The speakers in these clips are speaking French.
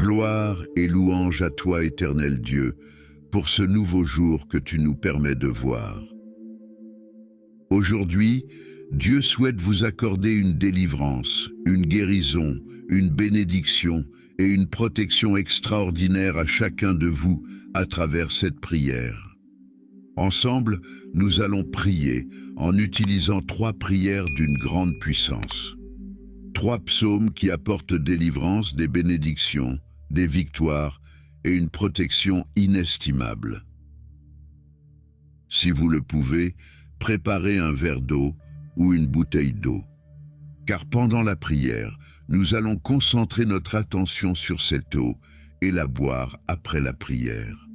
Gloire et louange à toi, éternel Dieu, pour ce nouveau jour que tu nous permets de voir. Aujourd'hui, Dieu souhaite vous accorder une délivrance, une guérison, une bénédiction et une protection extraordinaire à chacun de vous à travers cette prière. Ensemble, nous allons prier en utilisant 3 prières d'une grande puissance. 3 psaumes qui apportent délivrance, des bénédictions, des victoires et une protection inestimable. Si vous le pouvez, préparez un verre d'eau ou une bouteille d'eau. Car pendant la prière, nous allons concentrer notre attention sur cette eau et la boire après la prière.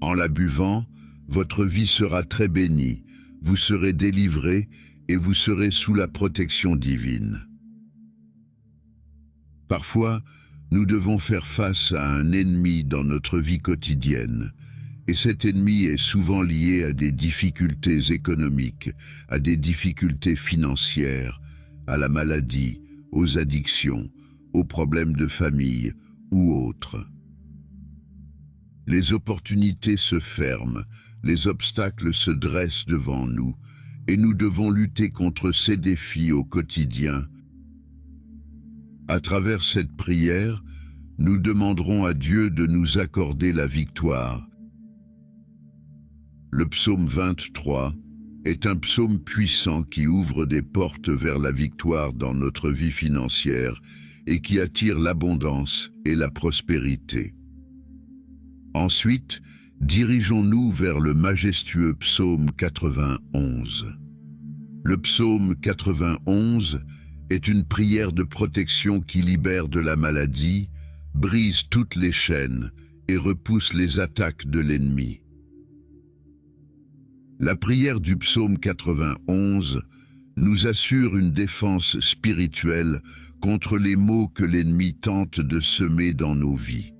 En la buvant, votre vie sera très bénie, vous serez délivrés et vous serez sous la protection divine. Parfois, nous devons faire face à un ennemi dans notre vie quotidienne, et cet ennemi est souvent lié à des difficultés économiques, à des difficultés financières, à la maladie, aux addictions, aux problèmes de famille ou autres. Les opportunités se ferment, les obstacles se dressent devant nous, et nous devons lutter contre ces défis au quotidien. À travers cette prière, nous demanderons à Dieu de nous accorder la victoire. Le psaume 23 est un psaume puissant qui ouvre des portes vers la victoire dans notre vie financière et qui attire l'abondance et la prospérité. Ensuite, dirigeons-nous vers le majestueux psaume 91. Le psaume 91 est une prière de protection qui libère de la maladie, brise toutes les chaînes et repousse les attaques de l'ennemi. La prière du psaume 91 nous assure une défense spirituelle contre les maux que l'ennemi tente de semer dans nos vies.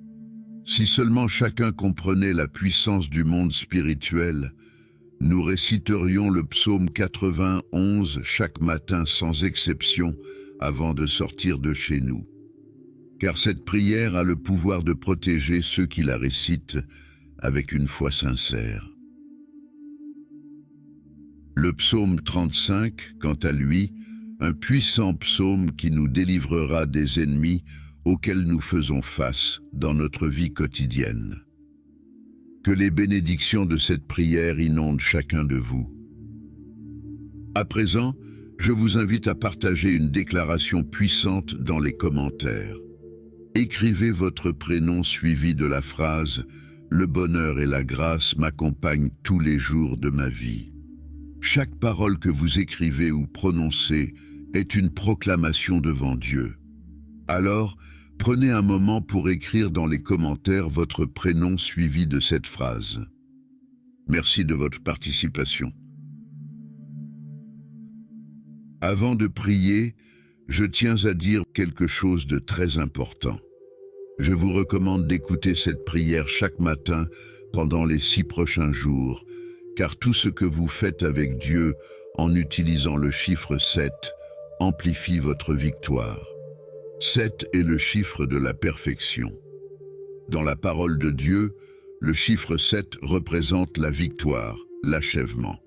Si seulement chacun comprenait la puissance du monde spirituel, nous réciterions le psaume 91 chaque matin sans exception avant de sortir de chez nous. Car cette prière a le pouvoir de protéger ceux qui la récitent avec une foi sincère. Le psaume 35, quant à lui, un puissant psaume qui nous délivrera des ennemis auxquels nous faisons face dans notre vie quotidienne. Que les bénédictions de cette prière inondent chacun de vous. À présent, je vous invite à partager une déclaration puissante dans les commentaires. Écrivez votre prénom suivi de la phrase « Le bonheur et la grâce m'accompagnent tous les jours de ma vie ». Chaque parole que vous écrivez ou prononcez est une proclamation devant Dieu. Alors, prenez un moment pour écrire dans les commentaires votre prénom suivi de cette phrase. Merci de votre participation. Avant de prier, je tiens à dire quelque chose de très important. Je vous recommande d'écouter cette prière chaque matin pendant les 6 prochains jours, car tout ce que vous faites avec Dieu en utilisant le chiffre 7 amplifie votre victoire. 7 est le chiffre de la perfection. Dans la parole de Dieu, le chiffre 7 représente la victoire, l'achèvement.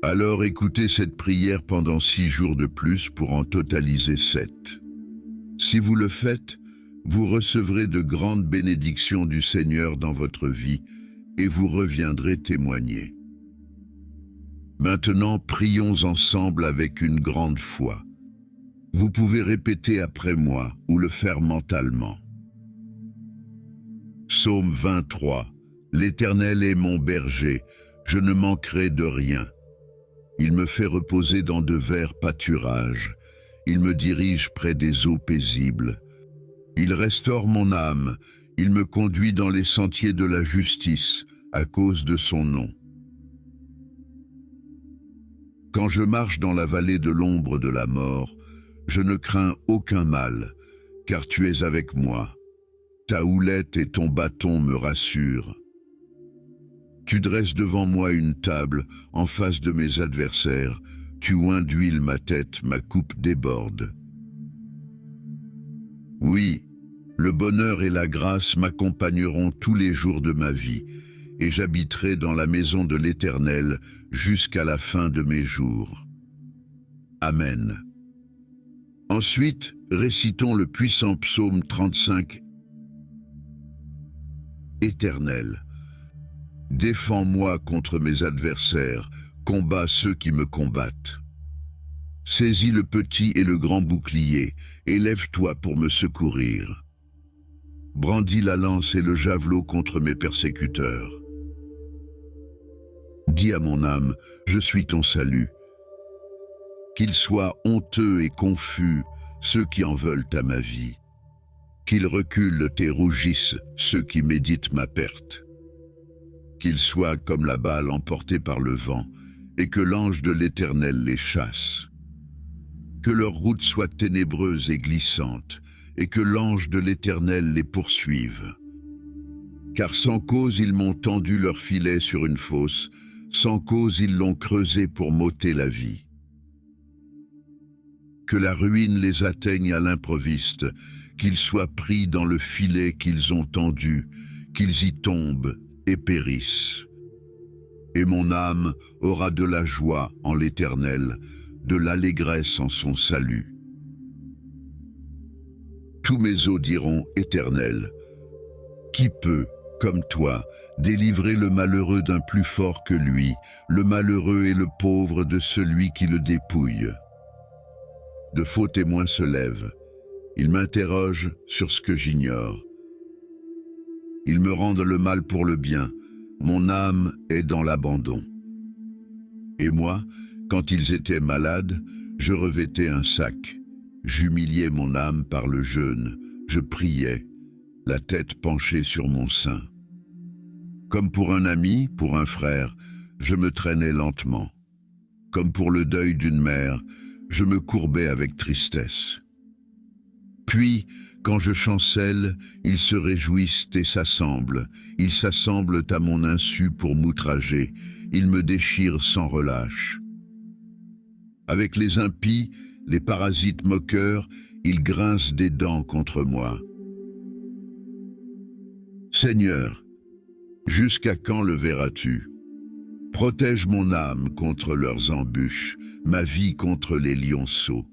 Alors écoutez cette prière pendant 6 jours de plus pour en totaliser 7. Si vous le faites, vous recevrez de grandes bénédictions du Seigneur dans votre vie et vous reviendrez témoigner. Maintenant, prions ensemble avec une grande foi. Vous pouvez répéter après moi ou le faire mentalement. Psaume 23. L'Éternel est mon berger, je ne manquerai de rien. Il me fait reposer dans de verts pâturages. Il me dirige près des eaux paisibles. Il restaure mon âme. Il me conduit dans les sentiers de la justice, à cause de son nom. Quand je marche dans la vallée de l'ombre de la mort, je ne crains aucun mal, car tu es avec moi. Ta houlette et ton bâton me rassurent. Tu dresses devant moi une table en face de mes adversaires. Tu oins d'huile ma tête, ma coupe déborde. Oui, Le bonheur et la grâce m'accompagneront tous les jours de ma vie, et j'habiterai dans la maison de l'Éternel jusqu'à la fin de mes jours. Amen. Ensuite, récitons le puissant psaume 35. Éternel, défends-moi contre mes adversaires, combats ceux qui me combattent. Saisis le petit et le grand bouclier, et lève-toi pour me secourir. Brandis la lance et le javelot contre mes persécuteurs. Dis à mon âme, je suis ton salut. Qu'ils soient honteux et confus ceux qui en veulent à ma vie. Qu'ils reculent et rougissent ceux qui méditent ma perte. Qu'ils soient comme la balle emportée par le vent, et que l'ange de l'Éternel les chasse. Que leur route soit ténébreuse et glissante, et que l'ange de l'Éternel les poursuive. Car sans cause ils m'ont tendu leur filet sur une fosse, sans cause ils l'ont creusé pour m'ôter la vie. Que la ruine les atteigne à l'improviste, qu'ils soient pris dans le filet qu'ils ont tendu, qu'ils y tombent et périssent. Et mon âme aura de la joie en l'Éternel, de l'allégresse en son salut. Tous mes os diront, Éternel, qui peut, comme toi, délivrer le malheureux d'un plus fort que lui, le malheureux et le pauvre de celui qui le dépouille? De faux témoins se lèvent. Ils m'interrogent sur ce que j'ignore. Ils me rendent le mal pour le bien. Mon âme est dans l'abandon. Et moi, quand ils étaient malades, je revêtais un sac. J'humiliais mon âme par le jeûne. Je priais, la tête penchée sur mon sein. Comme pour un ami, pour un frère, je me traînais lentement. Comme pour le deuil d'une mère, je me courbais avec tristesse. Puis, quand je chancelle, ils se réjouissent et s'assemblent. Ils s'assemblent à mon insu pour m'outrager. Ils me déchirent sans relâche. Avec les impies, les parasites moqueurs, ils grincent des dents contre moi. Seigneur, jusqu'à quand le verras-tu? Protège mon âme contre leurs embûches, ma vie contre les lionceaux.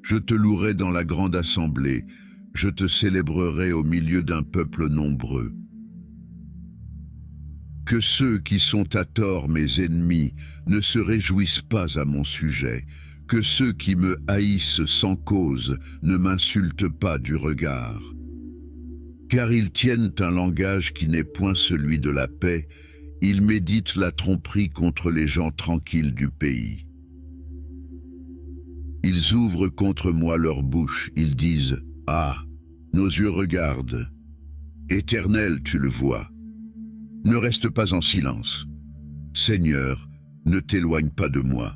Je te louerai dans la grande assemblée, je te célébrerai au milieu d'un peuple nombreux. Que ceux qui sont à tort mes ennemis ne se réjouissent pas à mon sujet, que ceux qui me haïssent sans cause ne m'insultent pas du regard. Car ils tiennent un langage qui n'est point celui de la paix, ils méditent la tromperie contre les gens tranquilles du pays. Ils ouvrent contre moi leur bouche, ils disent « Ah, nos yeux regardent. Éternel, tu le vois. Ne reste pas en silence. Seigneur, ne t'éloigne pas de moi.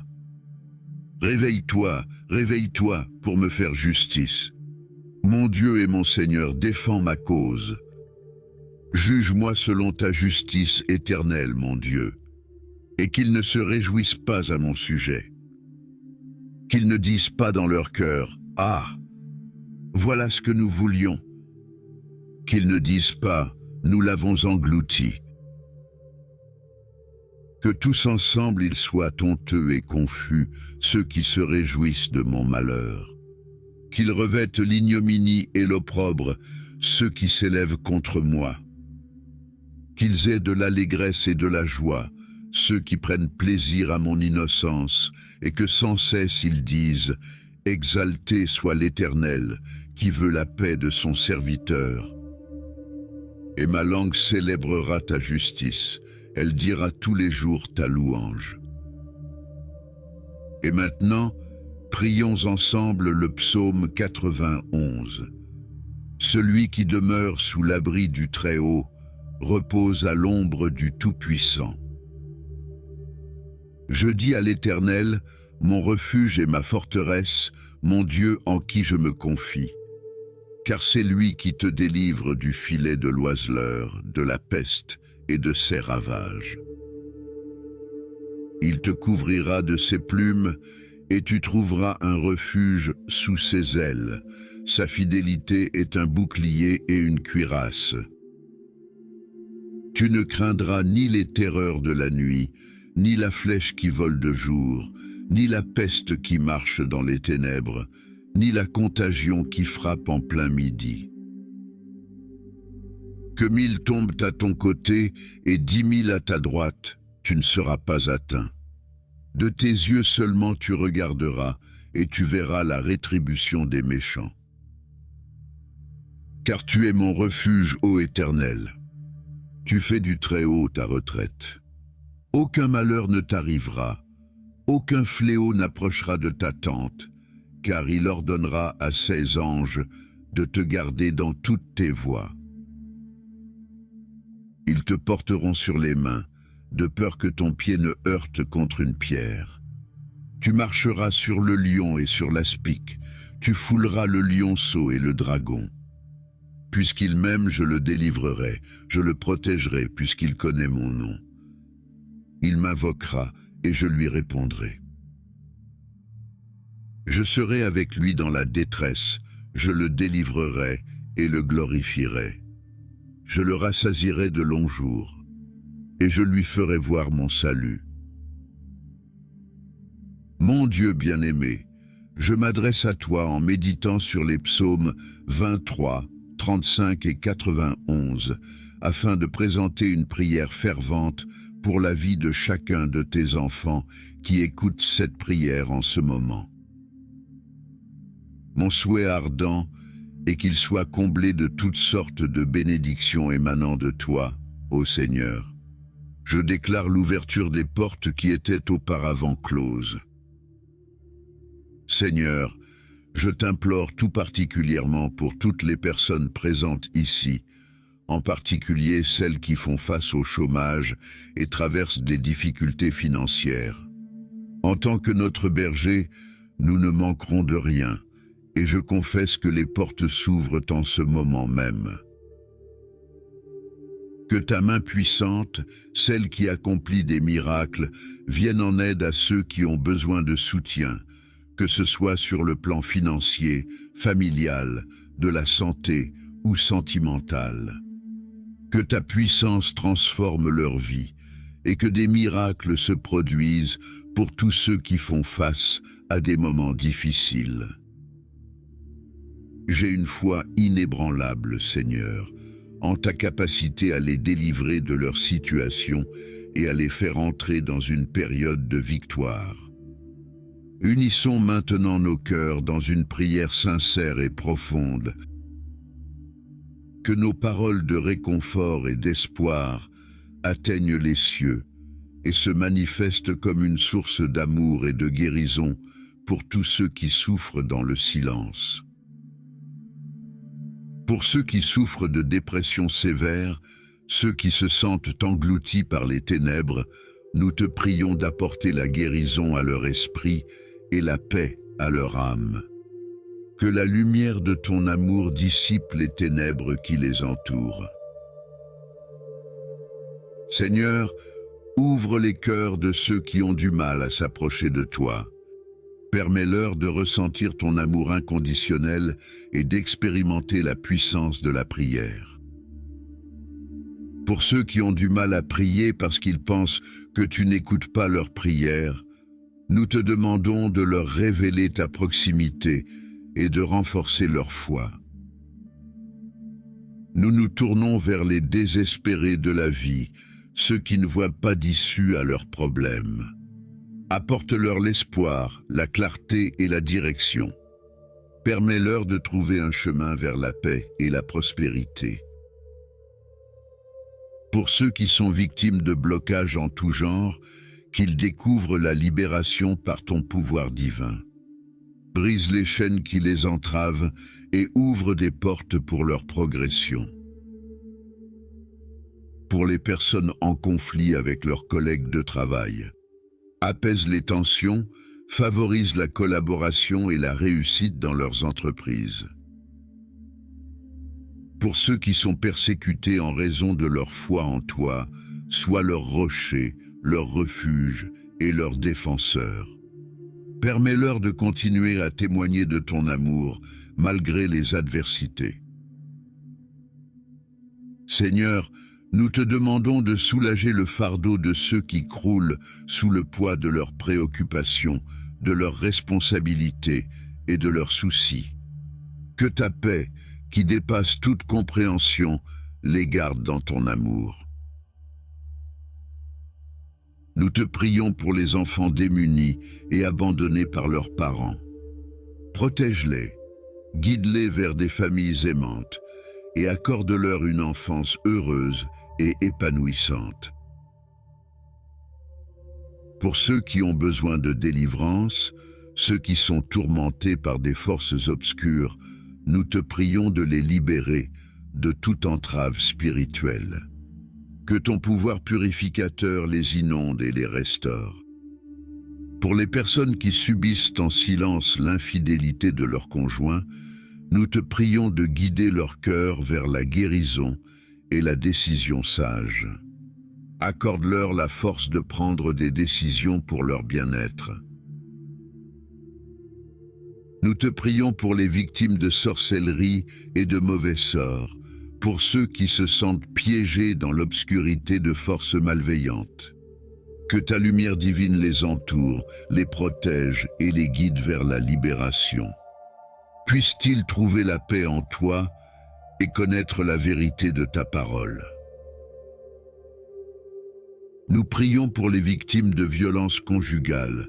Réveille-toi, réveille-toi pour me faire justice. Mon Dieu et mon Seigneur, défends ma cause. Juge-moi selon ta justice éternelle, mon Dieu, et qu'ils ne se réjouissent pas à mon sujet. Qu'ils ne disent pas dans leur cœur, « Ah, voilà ce que nous voulions ». Qu'ils ne disent pas, « Nous l'avons englouti ». Que tous ensemble ils soient honteux et confus, ceux qui se réjouissent de mon malheur. Qu'ils revêtent l'ignominie et l'opprobre, ceux qui s'élèvent contre moi. Qu'ils aient de l'allégresse et de la joie, ceux qui prennent plaisir à mon innocence, et que sans cesse ils disent « Exalté soit l'Éternel, qui veut la paix de son serviteur. » Et ma langue célébrera ta justice, elle dira tous les jours ta louange. Et maintenant, prions ensemble le psaume 91. Celui qui demeure sous l'abri du Très-Haut repose à l'ombre du Tout-Puissant. Je dis à l'Éternel, mon refuge et ma forteresse, mon Dieu en qui je me confie. Car c'est lui qui te délivre du filet de l'oiseleur, de la peste et de ses ravages. Il te couvrira de ses plumes, et tu trouveras un refuge sous ses ailes. Sa fidélité est un bouclier et une cuirasse. Tu ne craindras ni les terreurs de la nuit, ni la flèche qui vole de jour, ni la peste qui marche dans les ténèbres, ni la contagion qui frappe en plein midi. Que 1000 tombent à ton côté et 10 000 à ta droite, tu ne seras pas atteint. De tes yeux seulement tu regarderas, et tu verras la rétribution des méchants. Car tu es mon refuge, ô Éternel. Tu fais du Très-Haut ta retraite. Aucun malheur ne t'arrivera, aucun fléau n'approchera de ta tente, car il ordonnera à ses anges de te garder dans toutes tes voies. Ils te porteront sur les mains, de peur que ton pied ne heurte contre une pierre. Tu marcheras sur le lion et sur l'aspic, tu fouleras le lionceau et le dragon. Puisqu'il m'aime, je le délivrerai, je le protégerai, puisqu'il connaît mon nom. Il m'invoquera, et je lui répondrai. Je serai avec lui dans la détresse, je le délivrerai et le glorifierai. Je le rassasierai de longs jours, et je lui ferai voir mon salut. Mon Dieu bien-aimé, je m'adresse à toi en méditant sur les psaumes 23, 35 et 91, afin de présenter une prière fervente pour la vie de chacun de tes enfants qui écoutent cette prière en ce moment. Mon souhait ardent est qu'il soit comblé de toutes sortes de bénédictions émanant de toi, ô Seigneur. Je déclare l'ouverture des portes qui étaient auparavant closes. Seigneur, je t'implore tout particulièrement pour toutes les personnes présentes ici, en particulier celles qui font face au chômage et traversent des difficultés financières. En tant que notre berger, nous ne manquerons de rien, et je confesse que les portes s'ouvrent en ce moment même. Que ta main puissante, celle qui accomplit des miracles, vienne en aide à ceux qui ont besoin de soutien, que ce soit sur le plan financier, familial, de la santé ou sentimental. Que ta puissance transforme leur vie et que des miracles se produisent pour tous ceux qui font face à des moments difficiles. J'ai une foi inébranlable, Seigneur, en ta capacité à les délivrer de leur situation et à les faire entrer dans une période de victoire. Unissons maintenant nos cœurs dans une prière sincère et profonde. Que nos paroles de réconfort et d'espoir atteignent les cieux et se manifestent comme une source d'amour et de guérison pour tous ceux qui souffrent dans le silence. Pour ceux qui souffrent de dépression sévère, ceux qui se sentent engloutis par les ténèbres, nous te prions d'apporter la guérison à leur esprit et la paix à leur âme. Que la lumière de ton amour dissipe les ténèbres qui les entourent. Seigneur, ouvre les cœurs de ceux qui ont du mal à s'approcher de toi. Permets-leur de ressentir ton amour inconditionnel et d'expérimenter la puissance de la prière. Pour ceux qui ont du mal à prier parce qu'ils pensent que tu n'écoutes pas leurs prières, nous te demandons de leur révéler ta proximité et de renforcer leur foi. Nous nous tournons vers les désespérés de la vie, ceux qui ne voient pas d'issue à leurs problèmes. Apporte-leur l'espoir, la clarté et la direction. Permets-leur de trouver un chemin vers la paix et la prospérité. Pour ceux qui sont victimes de blocages en tout genre, qu'ils découvrent la libération par ton pouvoir divin. Brise les chaînes qui les entravent et ouvre des portes pour leur progression. Pour les personnes en conflit avec leurs collègues de travail, apaise les tensions, favorise la collaboration et la réussite dans leurs entreprises. Pour ceux qui sont persécutés en raison de leur foi en toi, sois leur rocher, leur refuge et leur défenseur. Permets-leur de continuer à témoigner de ton amour malgré les adversités. Seigneur, nous te demandons de soulager le fardeau de ceux qui croulent sous le poids de leurs préoccupations, de leurs responsabilités et de leurs soucis. Que ta paix, qui dépasse toute compréhension, les garde dans ton amour. Nous te prions pour les enfants démunis et abandonnés par leurs parents. Protège-les, guide-les vers des familles aimantes et accorde-leur une enfance heureuse et épanouissante. Pour ceux qui ont besoin de délivrance, ceux qui sont tourmentés par des forces obscures, nous te prions de les libérer de toute entrave spirituelle. Que ton pouvoir purificateur les inonde et les restaure. Pour les personnes qui subissent en silence l'infidélité de leur conjoint, nous te prions de guider leur cœur vers la guérison et la décision sage. Accorde-leur la force de prendre des décisions pour leur bien-être. Nous te prions pour les victimes de sorcellerie et de mauvais sorts, pour ceux qui se sentent piégés dans l'obscurité de forces malveillantes. Que ta lumière divine les entoure, les protège et les guide vers la libération. Puissent-ils trouver la paix en toi et connaître la vérité de ta parole. Nous prions pour les victimes de violences conjugales,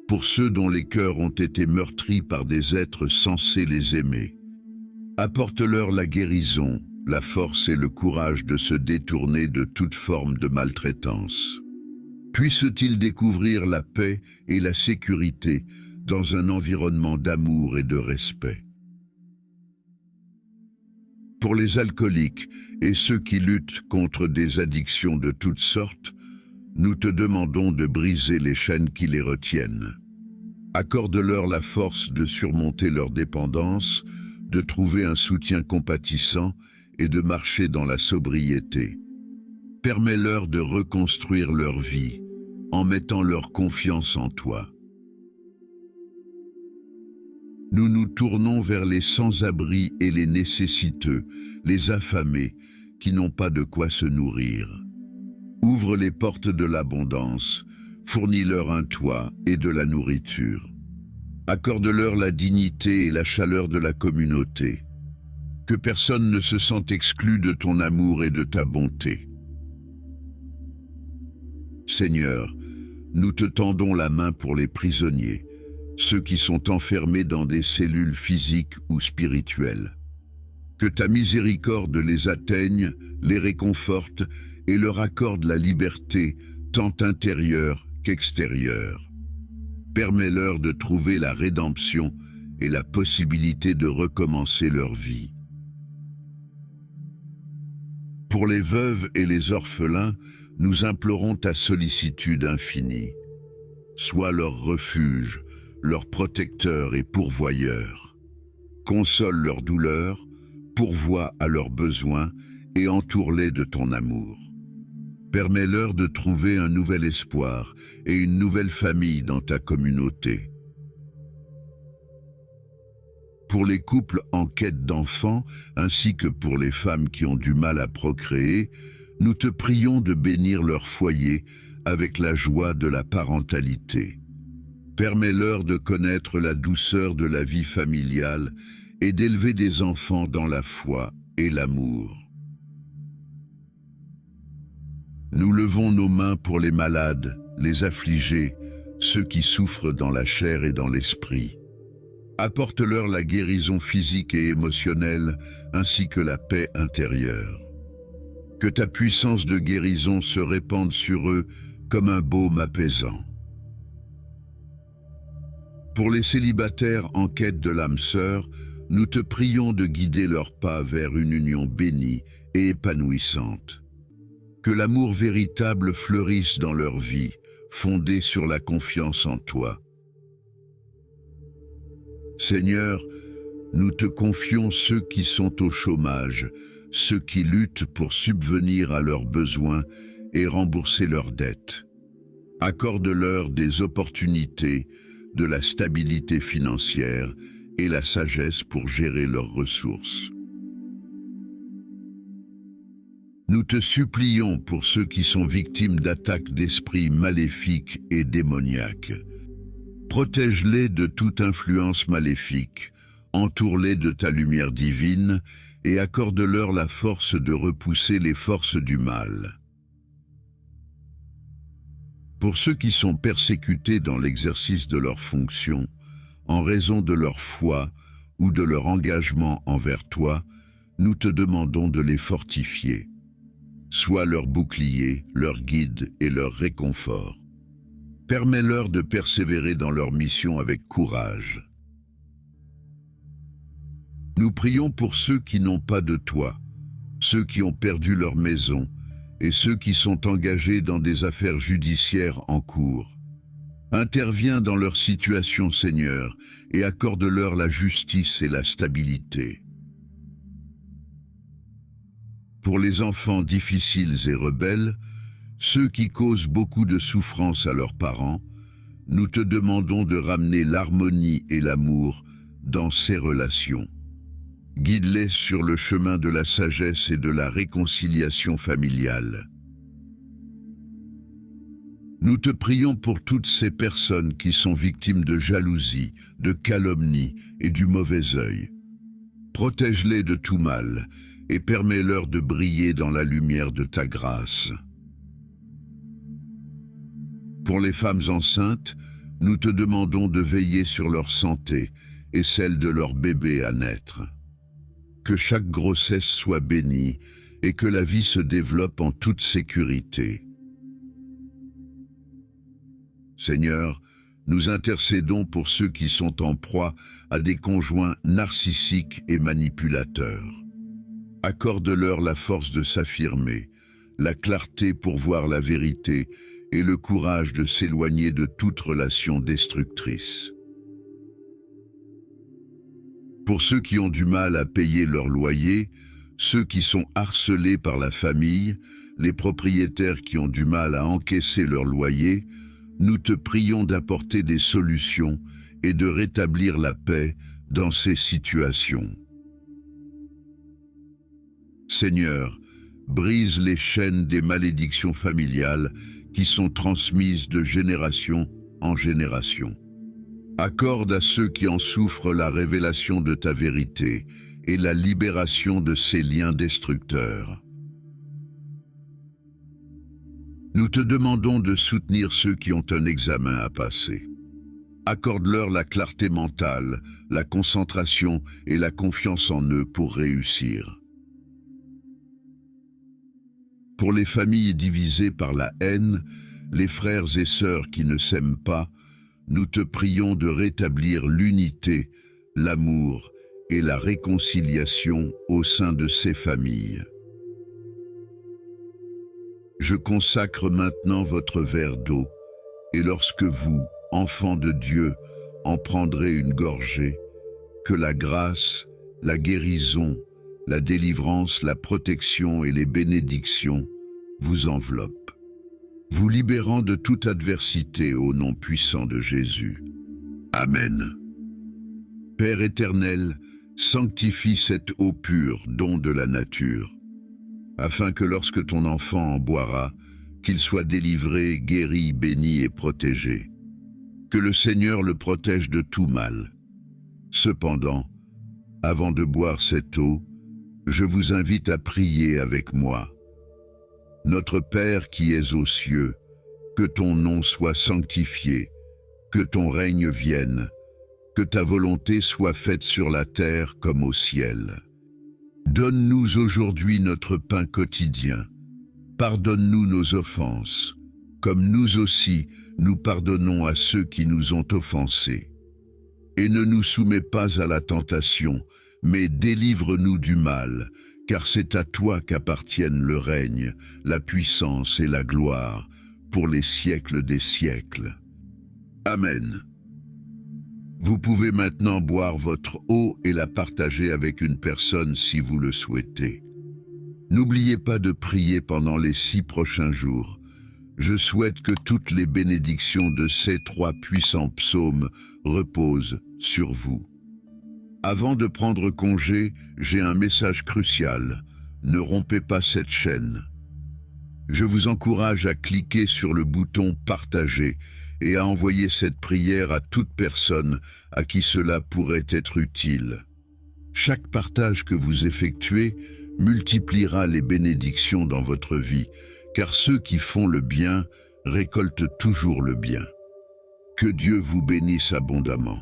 pour ceux dont les cœurs ont été meurtris par des êtres censés les aimer. Apporte-leur la guérison, la force et le courage de se détourner de toute forme de maltraitance. Puissent-ils découvrir la paix et la sécurité dans un environnement d'amour et de respect. Pour les alcooliques et ceux qui luttent contre des addictions de toutes sortes, nous te demandons de briser les chaînes qui les retiennent. Accorde-leur la force de surmonter leur dépendance, de trouver un soutien compatissant et de marcher dans la sobriété. Permets-leur de reconstruire leur vie en mettant leur confiance en toi. Nous nous tournons vers les sans-abri et les nécessiteux, les affamés, qui n'ont pas de quoi se nourrir. Ouvre les portes de l'abondance, fournis-leur un toit et de la nourriture. Accorde-leur la dignité et la chaleur de la communauté. Que personne ne se sente exclu de ton amour et de ta bonté. Seigneur, nous te tendons la main pour les prisonniers, ceux qui sont enfermés dans des cellules physiques ou spirituelles. Que ta miséricorde les atteigne, les réconforte et leur accorde la liberté, tant intérieure qu'extérieure. Permets-leur de trouver la rédemption et la possibilité de recommencer leur vie. Pour les veuves et les orphelins, nous implorons ta sollicitude infinie. Sois leur refuge, leur protecteur et pourvoyeur. Console leurs douleurs, pourvois à leurs besoins et entoure-les de ton amour. Permets-leur de trouver un nouvel espoir et une nouvelle famille dans ta communauté. Pour les couples en quête d'enfants, ainsi que pour les femmes qui ont du mal à procréer, nous te prions de bénir leur foyer avec la joie de la parentalité. Permets-leur de connaître la douceur de la vie familiale et d'élever des enfants dans la foi et l'amour. Nous levons nos mains pour les malades, les affligés, ceux qui souffrent dans la chair et dans l'esprit. Apporte-leur la guérison physique et émotionnelle, ainsi que la paix intérieure. Que ta puissance de guérison se répande sur eux comme un baume apaisant. Pour les célibataires en quête de l'âme sœur, nous te prions de guider leurs pas vers une union bénie et épanouissante. Que l'amour véritable fleurisse dans leur vie, fondé sur la confiance en toi. Seigneur, nous te confions ceux qui sont au chômage, ceux qui luttent pour subvenir à leurs besoins et rembourser leurs dettes. Accorde-leur des opportunités, de la stabilité financière et la sagesse pour gérer leurs ressources. Nous te supplions pour ceux qui sont victimes d'attaques d'esprits maléfiques et démoniaques. Protège-les de toute influence maléfique, entoure-les de ta lumière divine et accorde-leur la force de repousser les forces du mal. Pour ceux qui sont persécutés dans l'exercice de leurs fonctions, en raison de leur foi ou de leur engagement envers toi, nous te demandons de les fortifier. Sois leur bouclier, leur guide et leur réconfort. Permets-leur de persévérer dans leur mission avec courage. Nous prions pour ceux qui n'ont pas de toi, ceux qui ont perdu leur maison et ceux qui sont engagés dans des affaires judiciaires en cours. Interviens dans leur situation, Seigneur, et accorde-leur la justice et la stabilité. Pour les enfants difficiles et rebelles, ceux qui causent beaucoup de souffrance à leurs parents, nous te demandons de ramener l'harmonie et l'amour dans ces relations. Guide-les sur le chemin de la sagesse et de la réconciliation familiale. Nous te prions pour toutes ces personnes qui sont victimes de jalousie, de calomnie et du mauvais œil. Protège-les de tout mal et permets-leur de briller dans la lumière de ta grâce. Pour les femmes enceintes, nous te demandons de veiller sur leur santé et celle de leur bébé à naître. Que chaque grossesse soit bénie et que la vie se développe en toute sécurité. Seigneur, nous intercédons pour ceux qui sont en proie à des conjoints narcissiques et manipulateurs. Accorde-leur la force de s'affirmer, la clarté pour voir la vérité et le courage de s'éloigner de toute relation destructrice. Pour ceux qui ont du mal à payer leur loyer, ceux qui sont harcelés par la famille, les propriétaires qui ont du mal à encaisser leur loyer, nous te prions d'apporter des solutions et de rétablir la paix dans ces situations. Seigneur, brise les chaînes des malédictions familiales qui sont transmises de génération en génération. Accorde à ceux qui en souffrent la révélation de ta vérité et la libération de ces liens destructeurs. Nous te demandons de soutenir ceux qui ont un examen à passer. Accorde-leur la clarté mentale, la concentration et la confiance en eux pour réussir. Pour les familles divisées par la haine, les frères et sœurs qui ne s'aiment pas, nous te prions de rétablir l'unité, l'amour et la réconciliation au sein de ces familles. Je consacre maintenant votre verre d'eau, et lorsque vous, enfants de Dieu, en prendrez une gorgée, que la grâce, la guérison, la délivrance, la protection et les bénédictions vous enveloppent, vous libérant de toute adversité au nom puissant de Jésus. Amen. Père éternel, sanctifie cette eau pure, don de la nature, afin que lorsque ton enfant en boira, qu'il soit délivré, guéri, béni et protégé. Que le Seigneur le protège de tout mal. Cependant, avant de boire cette eau, je vous invite à prier avec moi. Notre Père qui es aux cieux, que ton nom soit sanctifié, que ton règne vienne, que ta volonté soit faite sur la terre comme au ciel. Donne-nous aujourd'hui notre pain quotidien. Pardonne-nous nos offenses, comme nous aussi nous pardonnons à ceux qui nous ont offensés. Et ne nous soumets pas à la tentation, mais délivre-nous du mal, car c'est à toi qu'appartiennent le règne, la puissance et la gloire, pour les siècles des siècles. Amen. Vous pouvez maintenant boire votre eau et la partager avec une personne si vous le souhaitez. N'oubliez pas de prier pendant les 6 prochains jours. Je souhaite que toutes les bénédictions de ces 3 puissants psaumes reposent sur vous. Avant de prendre congé, j'ai un message crucial. Ne rompez pas cette chaîne. Je vous encourage à cliquer sur le bouton « Partager » et à envoyer cette prière à toute personne à qui cela pourrait être utile. Chaque partage que vous effectuez multipliera les bénédictions dans votre vie, car ceux qui font le bien récoltent toujours le bien. Que Dieu vous bénisse abondamment.